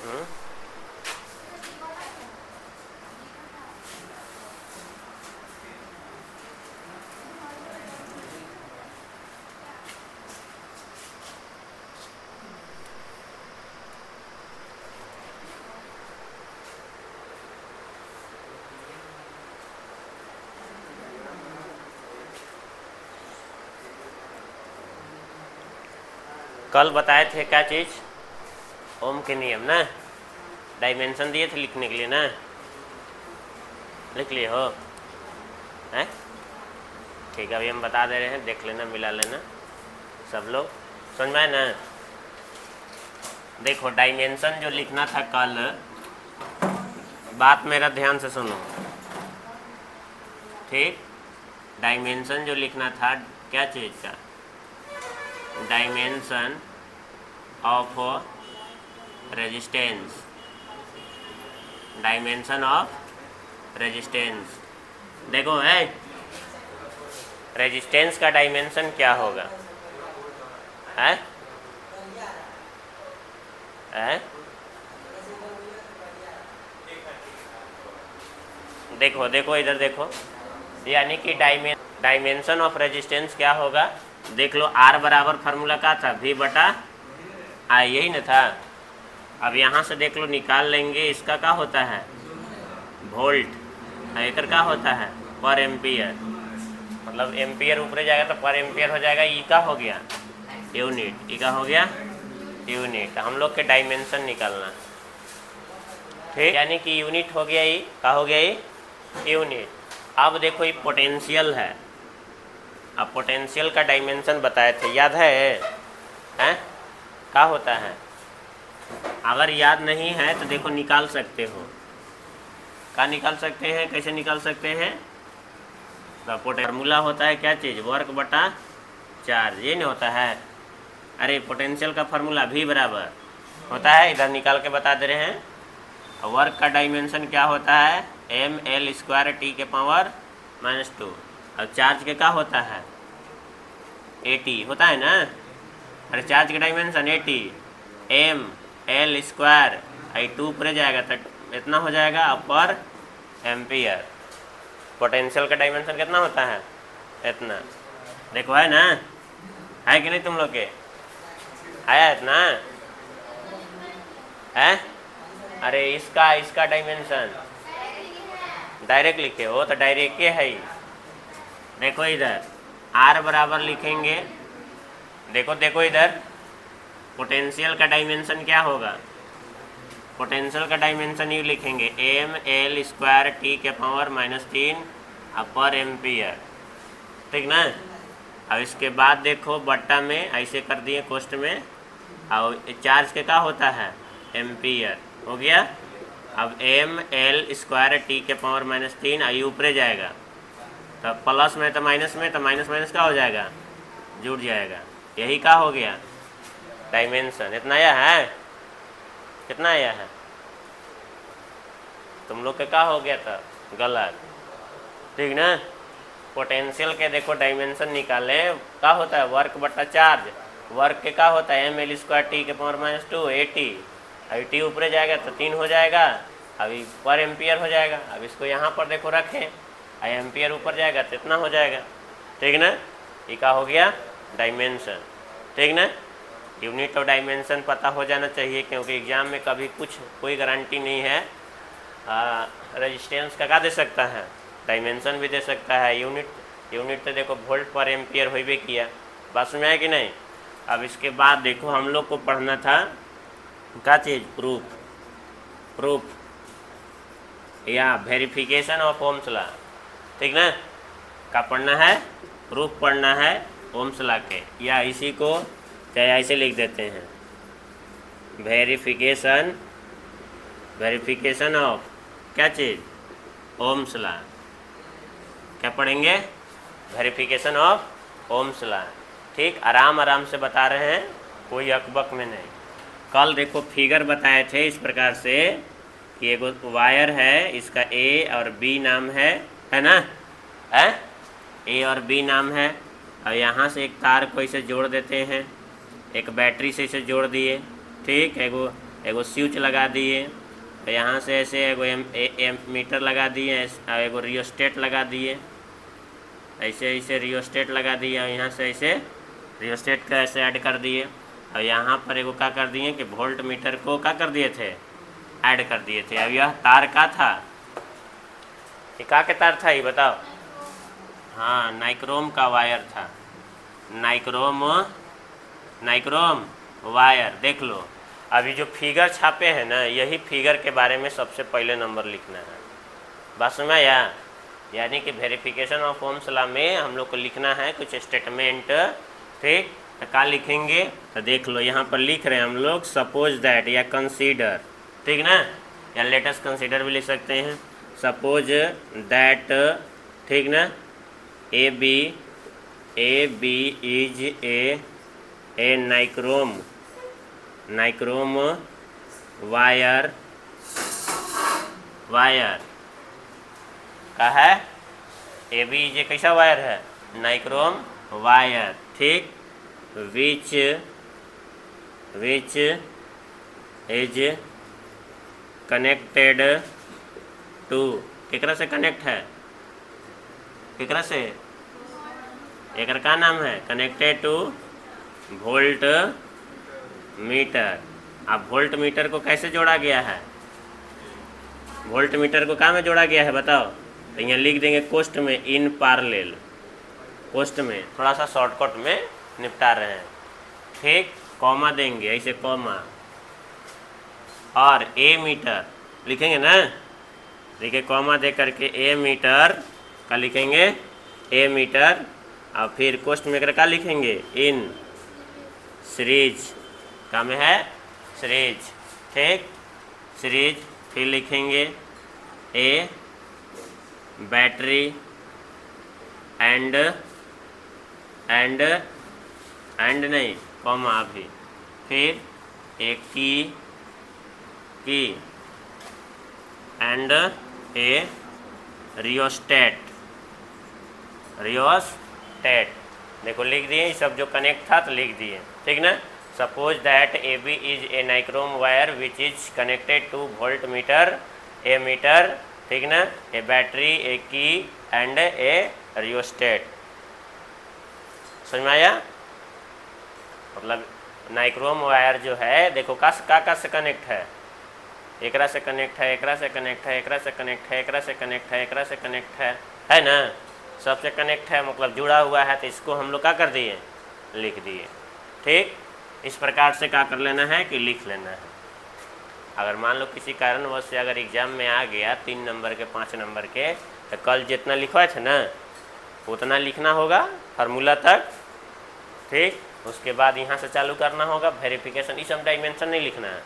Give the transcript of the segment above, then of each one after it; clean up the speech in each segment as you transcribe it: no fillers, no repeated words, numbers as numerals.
हम्म? कल बताए थे क्या चीज़? ओम के नियम ना, डायमेंशन दिए थे लिखने के लिए ना, लिख लिए हो हैं? ठीक है, अभी हम बता दे रहे हैं, देख लेना, मिला लेना सब लोग, समझ में आए ना? देखो डायमेंशन जो लिखना था कल, बात मेरा ध्यान से सुनो, ठीक? डायमेंशन जो लिखना था क्या चीज़ का? Dimension of resistance, dimension of resistance. देखो है, रेजिस्टेंस का डायमेंशन क्या होगा? है? है? देखो देखो इधर देखो, यानी कि डायमेंशन ऑफ रेजिस्टेंस क्या होगा? देख लो, आर बराबर फार्मूला का था V बटा आई, यही ना था? अब यहाँ से देख लो, निकाल लेंगे, इसका क्या होता है? वोल्ट, एकर का होता है? पर एम्पियर। मतलब एम्पियर ऊपर जाएगा तो पर एम्पियर हो जाएगा, ई का हो गया यूनिट, ई का हो गया यूनिट। हम लोग के डायमेंशन निकालना, ठीक? यानी कि यूनिट हो गया, ई का हो गया ई यूनिट। अब देखो ये पोटेंशियल है, अब पोटेंशियल का डायमेंशन बताए थे, याद है? हैं? क्या होता है? अगर याद नहीं है तो देखो निकाल सकते हो, क्या निकाल सकते हैं, कैसे निकाल सकते हैं? तो फार्मूला होता है क्या चीज़? वर्क बटा चार्ज, ये नहीं होता है? अरे पोटेंशियल का फार्मूला V बराबर होता है, इधर निकाल के बता दे रहे हैं। वर्क का डायमेंशन क्या होता है? mL² T के पावर -2। और चार्ज के क्या होता है? AT होता है ना? अरे चार्ज का डायमेंशन AT, mL² आई 2 पर जाएगा तो इतना हो जाएगा पर एम्पियर। पोटेंशियल का डायमेंशन कितना होता है? इतना। देखो है ना, है कि नहीं तुम लोग के? आया इतना है? अरे इसका डायमेंशन डायरेक्ट लिखे हो तो डायरेक्ट के है ही। देखो इधर R बराबर लिखेंगे, देखो देखो इधर पोटेंशियल का डायमेंशन क्या होगा? पोटेंशियल का डायमेंशन ये लिखेंगे mL² T के पावर -3 पर एम्पियर, ठीक ना? अब इसके बाद देखो बट्टा में ऐसे कर दिए कोष्ट में, और चार्ज के क्या होता है? एम्पियर हो गया। अब mL² T के पावर -3 आई ऊपर जाएगा तो प्लस में तो माइनस में, तो माइनस माइनस क्या हो जाएगा? जुड़ जाएगा। यही क्या हो गया? डायमेंशन। इतना आया है? कितना आया है? तुम लोग के क्या हो गया था? गलत, ठीक ना? पोटेंशियल के देखो डायमेंशन निकाले, क्या होता है? वर्क बटा चार्ज। वर्क के क्या होता है? mL² T के पावर -2 AT। अभी T ऊपर जाएगा तो 3 हो जाएगा, अभी पर एम्पियर हो जाएगा। अब इसको यहाँ पर देखो रखें, एम्पियर ऊपर जाएगा तो इतना हो जाएगा, ठीक ना? ये क्या हो गया? डायमेंशन, ठीक ना? यूनिट ऑफ डायमेंशन पता हो जाना चाहिए, क्योंकि एग्जाम में कभी कोई गारंटी नहीं है। रेजिस्टेंस का क्या दे सकता है? डायमेंशन भी दे सकता है। यूनिट तो देखो वोल्ट पर एम्पियर हो भी किया, बात समझ में है कि नहीं? अब इसके बाद देखो हम लोग को पढ़ना था क्या चीज़? प्रूफ या वेरिफिकेशन ऑफ ओम्स लॉ, ठीक ना? क्या पढ़ना है? प्रूफ पढ़ना है ओम्स लॉ के, या इसी को चाहे ऐसे लिख देते हैं, वेरिफिकेशन ऑफ क्या चीज़? Ohm's law. क्या पढ़ेंगे? वेरिफिकेशन ऑफ ओम्स लॉ, ठीक? आराम आराम से बता रहे हैं, कोई अकबक में नहीं। कल देखो फिगर बताए थे इस प्रकार से कि एक वायर है, इसका A और B नाम है ना? है A और B नाम है, और यहाँ से एक तार को इसे जोड़ देते हैं, एक बैटरी से इसे जोड़ दिए, ठीक? एगो एगो स्विच लगा दिए, यहाँ से ऐसे एगो एम मीटर लगा दिए, एगो रियोस्टेट लगा दिए, ऐसे ऐसे रियोस्टेट लगा दिए, और यहाँ से ऐसे रियोस्टेट का ऐसे ऐड कर दिए, और यहाँ पर एगो क्या कर दिए कि वोल्ट मीटर को क्या कर दिए थे, ऐड कर दिए थे। अब यह तार का था, ये का के तार था ये बताओ? हाँ, नाइक्रोम का वायर था, नाइक्रोम वायर। देख लो, अभी जो फिगर छापे हैं ना, यही फिगर के बारे में सबसे पहले नंबर लिखना है। बात समझ आया? यानी कि वेरिफिकेशन ऑफ ओम्स लॉ में हम लोग को लिखना है कुछ स्टेटमेंट, ठीक? तो क्या लिखेंगे? तो देख लो, यहाँ पर लिख रहे हैं हम लोग सपोज दैट या कंसीडर, ठीक ना, या लेटेस्ट कंसीडर भी लिख सकते हैं। सपोज दैट, ठीक ना, A B is a nichrome wire का है। ए बी ये कैसा वायर है? नाइक्रोम वायर, ठीक। विच इज कनेक्टेड टू, केकरा से कनेक्ट है? केकरा से? एकर का नाम है? Connected to volt meter. अब वोल्ट मीटर को कैसे जोड़ा गया है? वोल्ट मीटर को कहाँ में जोड़ा गया है बताओ? तो यहाँ लिख देंगे कोष्ट में इन पैरेलल, कोष्ट में थोड़ा सा शॉर्टकट में निपटा रहे हैं, ठीक। कॉमा देंगे ऐसे कॉमा, और ए मीटर लिखेंगे ना, देखिए कॉमा दे करके ए मीटर का लिखेंगे, ए मीटर, और फिर कोष्ट में का लिखेंगे इन सीरीज, का में है सीरीज, ठीक, सीरीज। फिर लिखेंगे ए बैटरी एंड नहीं कॉमा अभी, फिर एक की एंड ए रियोस्टेट। देखो लिख दिए, ये सब जो कनेक्ट था तो लिख दिए, ठीक ना। Suppose that A B is a nichrome wire which is connected to voltmeter, ammeter, ठीक ना, ए बैटरी, ए की एंड ए रियोस्टेट। समझ में आया? मतलब नाइक्रोम वायर जो है, देखो का से कनेक्ट है, एकरा से कनेक्ट है, एकरा से कनेक्ट है, एकरा से कनेक्ट है, एकरा से कनेक्ट है, एकरा से कनेक्ट है ना, सबसे कनेक्ट है, मतलब जुड़ा हुआ है। तो इसको हम लोग क्या कर दिए, लिख दिए, ठीक। इस प्रकार से क्या कर लेना है कि लिख लेना है। अगर मान लो किसी कारणवश से अगर एग्जाम में आ गया 3 नंबर के 5 नंबर के, तो कल जितना लिखवाए थे ना उतना लिखना होगा फार्मूला तक, ठीक। उसके बाद यहाँ से चालू करना होगा वेरिफिकेशन, ये सब डायमेंशन नहीं लिखना है।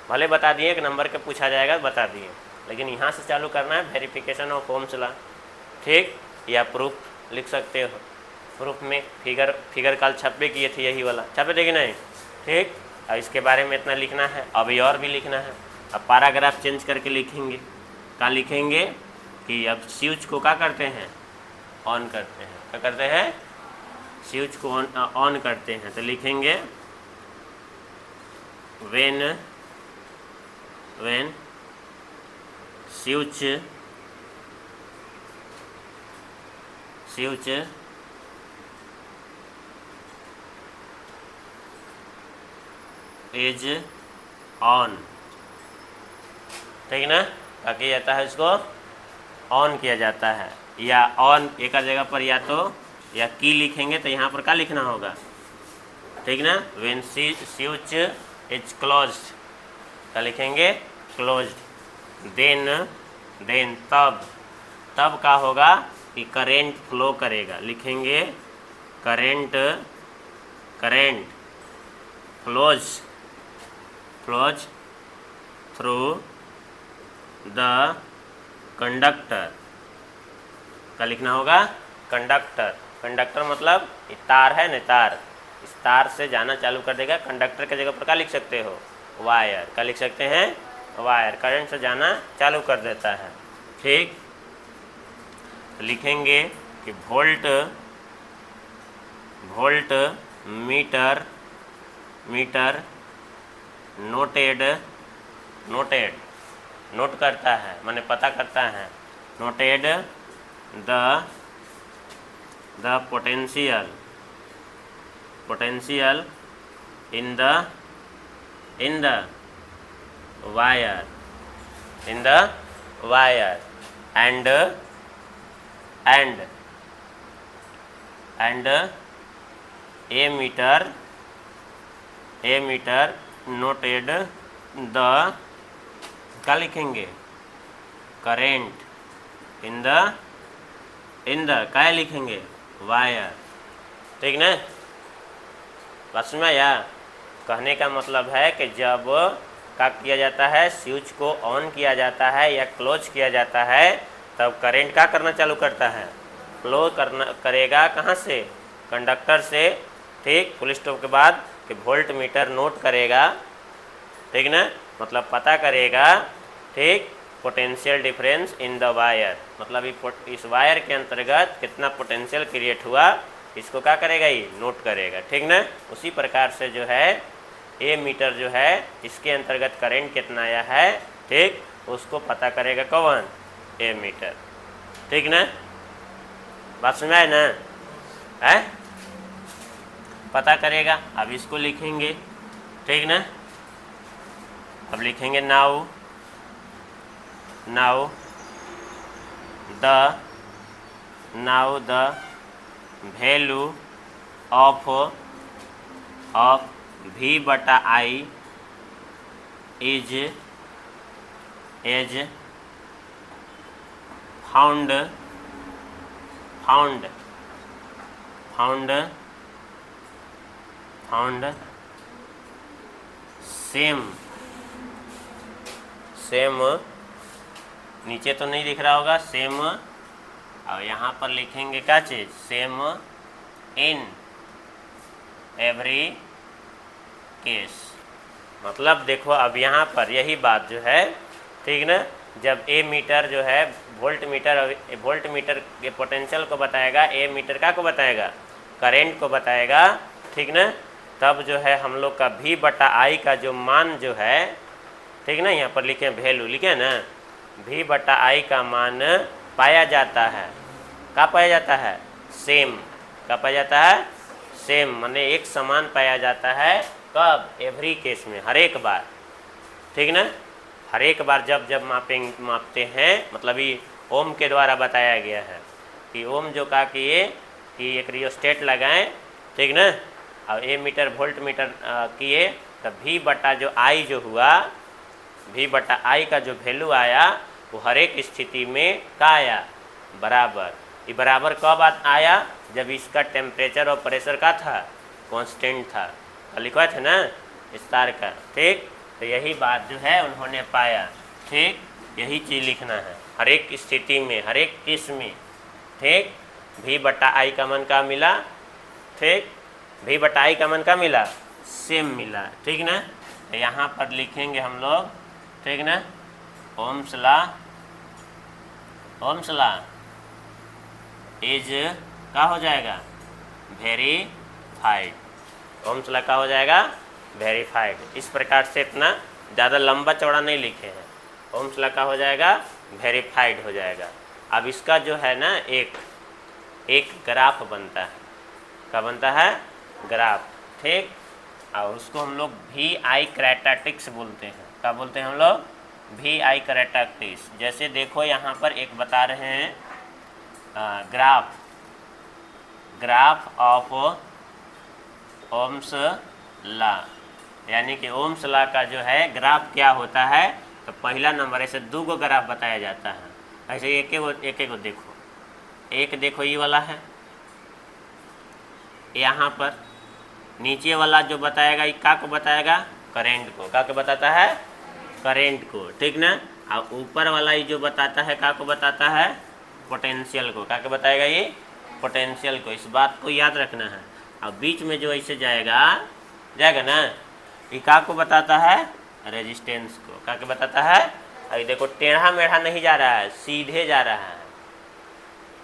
भले बता दिए एक नंबर के पूछा जाएगा बता दिए, लेकिन यहाँ से चालू करना है वेरिफिकेशन ऑफ ओम्स लॉ, ठीक। या प्रूफ लिख सकते हो, प्रूफ में फिगर कल छपे किए थे, यही वाला छपे थे कि नहीं, ठीक। और इसके बारे में इतना लिखना है, अभी और भी लिखना है। अब पैराग्राफ चेंज करके लिखेंगे, क्या लिखेंगे कि अब स्विच को क्या करते हैं, ऑन करते हैं। क्या करते हैं? स्विच को ऑन करते हैं। तो लिखेंगे व्हेन स्विच इज ऑन, ठीक ना, क्या किया जाता है, इसको ऑन किया जाता है। या ऑन एक जगह पर या तो या की लिखेंगे, तो यहाँ पर क्या लिखना होगा, ठीक ना। व्हेन स्विच इज क्लोज्ड, क्या लिखेंगे, क्लोज्ड। देन तब क्या होगा कि करेंट फ्लो करेगा, लिखेंगे current flows through the conductor. क्या लिखना होगा, कंडक्टर मतलब तार है ना, तार, इस तार से जाना चालू कर देगा। कंडक्टर के जगह पर क्या लिख सकते हो, वायर। क्या लिख सकते हैं, वायर, करंट से जाना चालू कर देता है, ठीक। लिखेंगे कि वोल्ट नोटेड, नोटेड नोट करता है माने पता करता है, noted the potential, potential in the wire, in the wire and ammeter noted the, क्या लिखेंगे, करेंट इन द क्या लिखेंगे, वायर। ठीक ना, बात समझ में आया? कहने का मतलब है कि जब क्या किया जाता है, स्विच को ऑन किया जाता है या क्लोज किया जाता है, तब करंट क्या करना चालू करता है, फ्लो करेगा कहाँ से, कंडक्टर से। ठीक, फुल स्टॉप के बाद कि वोल्ट मीटर नोट करेगा, ठीक ना, मतलब पता करेगा, ठीक, potential difference in the wire, मतलब इस वायर के अंतर्गत कितना पोटेंशियल क्रिएट हुआ, इसको क्या करेगा, ये नोट करेगा। ठीक ना, उसी प्रकार से जो है ए मीटर जो है इसके अंतर्गत करंट कितना आया है, ठीक, उसको पता करेगा कौन, ए मीटर। ठीक ना, बात समझ आए ना, है, पता करेगा। अब इसको लिखेंगे, ठीक ना, अब लिखेंगे now the value of V बटा I इज फाउंड सेम, नीचे तो नहीं दिख रहा होगा, सेम, और यहाँ पर लिखेंगे क्या चीज़, सेम इन एवरी केस। मतलब देखो अब यहाँ पर यही बात जो है, ठीक ना, जब ए मीटर जो है वोल्ट मीटर के पोटेंशियल को बताएगा, ए मीटर का को बताएगा, करंट को बताएगा, ठीक ना, तब जो है हम लोग का V बटा I का जो मान जो है, ठीक ना, यहाँ पर लिखे वैल्यू लिखे ना, V बटा I का मान पाया जाता है, क्या पाया जाता है, सेम, क्या पाया जाता है, सेम, माने एक समान पाया जाता है, कब, एवरी केस में, हर एक बार। ठीक ना, हर एक बार जब मापते हैं, मतलब ये ओम के द्वारा बताया गया है कि ओम जो कहा कि ये कि एक रियोस्टेट लगाएं, ठीक ना, और ए मीटर वोल्ट मीटर किए, तब V बटा जो I जो हुआ, V बटा I का जो वैल्यू आया वो हर एक स्थिति में क्या आया, बराबर। ये बराबर कब आया, जब इसका टेम्परेचर और प्रेशर का था, कांस्टेंट था, लिखा था ना इस तार का। ठीक, तो यही बात जो है उन्होंने पाया। ठीक, यही चीज़ लिखना है हर एक स्थिति में, हर एक केस में। ठीक, V बटा I का मान का मिला, ठीक, V बटा I का मान का मिला, सेम मिला। ठीक ना, तो यहाँ पर लिखेंगे हम लोग, ठीक ना, ओम्स लॉ इज क्या हो जाएगा, वेरीफाइड, ओम्स लॉ का हो जाएगा वेरीफाइड। इस प्रकार से इतना ज़्यादा लंबा चौड़ा नहीं लिखे हैं, ओम्स लॉ का हो जाएगा वेरीफाइड हो जाएगा। अब इसका जो है ना एक ग्राफ बनता है, क्या बनता है, ग्राफ। ठीक, और उसको हम लोग VI कैरेक्टरिस्टिक्स बोलते हैं, क्या बोलते हैं हम लोग, VI कैरेक्टरिस्टिक्स। जैसे देखो यहाँ पर एक बता रहे हैं ग्राफ ऑफ ओम्स लॉ, यानी कि ओम्स लॉ का जो है ग्राफ क्या होता है, तो पहला नंबर ऐसे 2 गो ग्राफ बताया जाता है, ऐसे एक एक देखो, एक देखो ये वाला है, यहाँ पर नीचे वाला जो बताएगा ये क्या को बताएगा, करंट को, क्या को बताता है, करंट को। ठीक ना, और ऊपर वाला ये जो बताता है क्या को बताता है, पोटेंशियल को, क्या को बताएगा, ये पोटेंशियल को। इस बात को याद रखना है। अब बीच में जो ऐसे जाएगा ना, ये क्या को बताता है, रेजिस्टेंस को, क्या को बताता है। अभी देखो टेढ़ा मेढ़ा नहीं जा रहा है, सीधे जा रहा है।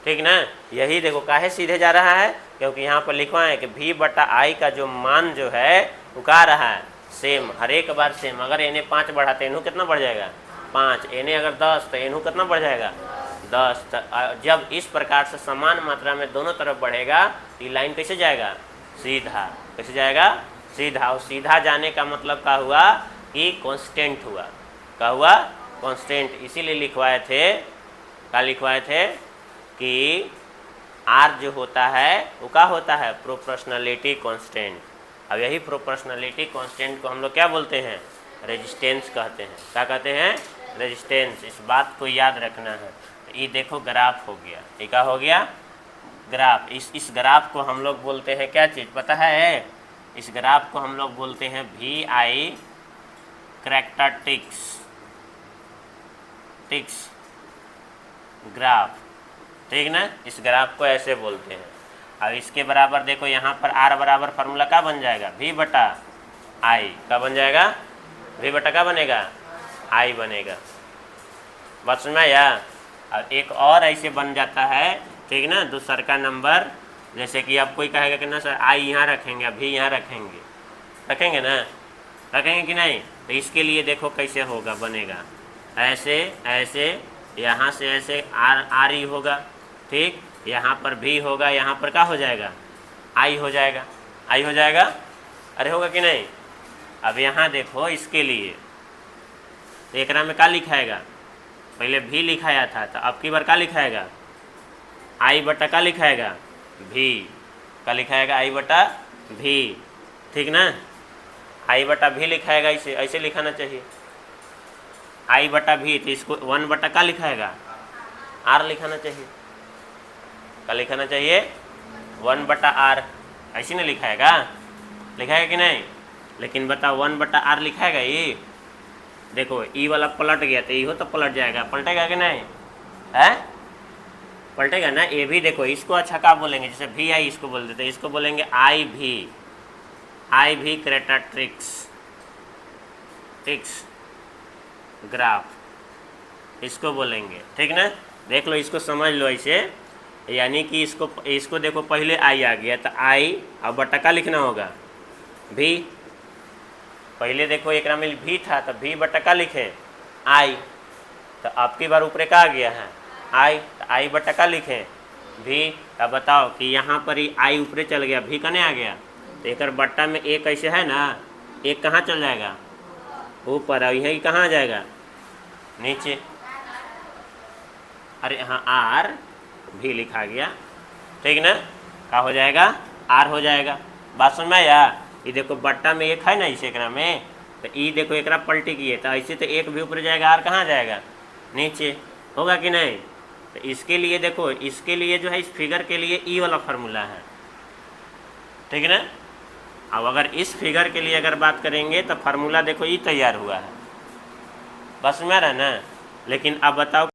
ठीक ना, यही देखो काहे सीधे जा रहा है, क्योंकि यहाँ पर लिखवा है कि V बटा I का जो मान जो है वो क्या रहा है, सेम, हर एक बार सेम। अगर इन्हें 5 बढ़ाते इन्हू कितना बढ़ जाएगा 5, इन्हें अगर 10 तो इन्हू कितना बढ़ जाएगा 10। जब इस प्रकार से समान मात्रा में दोनों तरफ बढ़ेगा तो ये लाइन कैसे जाएगा सीधा, कैसे जाएगा सीधा। और सीधा जाने का मतलब क्या हुआ कि कांस्टेंट हुआ, क्या हुआ कांस्टेंट। इसीलिए लिखवाए थे, क्या लिखवाए थे कि आर जो होता है वो क्या होता है प्रोपोर्शनलिटी कांस्टेंट। अब यही प्रोपोर्शनलिटी कांस्टेंट को हम लोग क्या बोलते हैं रेजिस्टेंस कहते हैं। क्या कहते हैं रेजिस्टेंस। इस बात को याद रखना है। ये देखो ग्राफ हो गया, ये क्या हो गया ग्राफ। इस ग्राफ को हम लोग बोलते हैं क्या चीज़ पता है, इस ग्राफ को हम लोग बोलते हैं VI करैक्टरिस्टिक्स ग्राफ, ठीक ना। इस ग्राफ को ऐसे बोलते हैं। अब इसके बराबर देखो यहाँ पर R बराबर फार्मूला क्या बन जाएगा V/I। क्या बन जाएगा V/ क्या बनेगा I बनेगा। बात समझ में आया। अब एक और ऐसे बन जाता है, ठीक ना, दूसर का नंबर। जैसे कि अब कोई कहेगा कि ना सर I यहाँ रखेंगे, अभी यहाँ रखेंगे, रखेंगे ना, रखेंगे कि नहीं। तो इसके लिए देखो कैसे होगा बनेगा, ऐसे ऐसे, यहाँ से ऐसे R होगा, ठीक, यहाँ पर भी होगा, यहाँ पर क्या हो जाएगा I हो जाएगा, I हो जाएगा, अरे होगा कि नहीं। अब यहाँ देखो इसके लिए तो एक में क्या लिखाएगा, पहले भी लिखाया था तो अब की बार क्या लिखाएगा I/, क्या लिखाएगा भी, क्या लिखाएगा I/V, ठीक ना। I/V लिखाएगा, इसे ऐसे लिखाना चाहिए I/V। तो इसको 1/, क्या लिखाएगा R लिखाना चाहिए, क्या लिखाना चाहिए 1/R। ऐसे नहीं लिखाएगा, लिखाएगा कि नहीं। लेकिन बताओ 1/R लिखाएगा ये, देखो ई वाला पलट गया तो ये हो तो पलट जाएगा, पलटेगा कि नहीं है, पलटेगा ना। ये भी देखो इसको अच्छा क्या बोलेंगे, जैसे VI इसको बोल देते, इसको बोलेंगे IV करैक्टरिस्टिक्स ग्राफ, इसको बोलेंगे, ठीक ना। देख लो इसको समझ लो ऐसे, यानी कि इसको देखो पहले I आ गया तो I अब बटा लिखना होगा V। पहले देखो एक में भी था तो V/, लिखे I। तो अब की बार ऊपर का आ गया है I, तो I/, लिखे V। अब बताओ कि यहाँ पर ही I ऊपर चल गया, V कने आ गया, तो एक बट्टा में एक ऐसे है ना, एक कहाँ चल जाएगा ऊपर, और यही कहाँ आ जाएगा नीचे। अरे हाँ R भी लिखा गया, ठीक ना, क्या हो जाएगा R हो जाएगा। बात समझ में आया। ये देखो बट्टा में एक है ना इस एकरा में, तो ई देखो एकरा पलटी किए तो ऐसे तो एक भी ऊपर जाएगा, R कहाँ जाएगा नीचे, होगा कि नहीं। तो इसके लिए देखो, इसके लिए जो है इस फिगर के लिए ई वाला फार्मूला है, ठीक है ना। अब अगर इस फिगर के लिए अगर बात करेंगे तो फार्मूला देखो ई तैयार हुआ है, बस में रहा ना। लेकिन अब बताओ